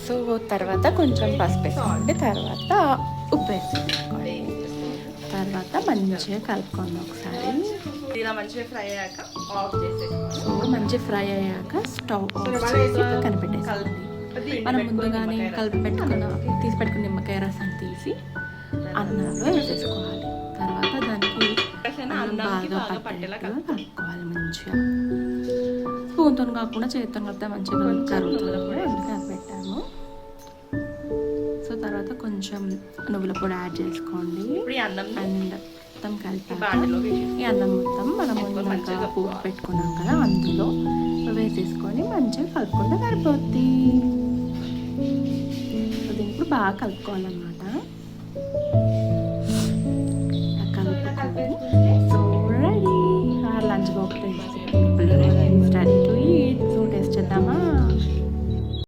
So తర్వాత కొంచెం పసుపు వేసుకోండి, తర్వాత ఉప్పు వేసుకోండి, తర్వాత మంచిగా కలుపుకోండి ఒకసారి. ఇలా మంచిగా ఫ్రై అయ్యాక ఆఫ్ చేసేసుకోండి. సో మంచిగా ఫ్రై అయ్యాక స్టవ్ ఆఫ్ చేసి కనిపెట్టేసుకోండి. మనం ముందుగానే కలిపి తీసి పెట్టుకున్న నిమ్మకాయ రసం తీసి అన్నంలో వేసేసుకోవాలి. తర్వాత దానికి బాగా పట్టేలా కలుపుకోవాలి మంచిగా. స్పూన్తో కాకుండా చేతితో కలిపితే మంచిగా కరుగుతుంది కూడా, అందుకే అది పెట్టాము. సో తర్వాత కొంచెం నువ్వుల పొడి యాడ్ చేసుకోండి. అండ్ మొత్తం కలిపాక ఈ అన్నం మొత్తం మనం మంచిగా పోపు పెట్టుకున్నాం కదా అందులో వేసేసుకొని మంచిగా కలుపుకుంటే సరిపోద్ది. దీనికి బాగా కలుపుకోవాలన్నమాట.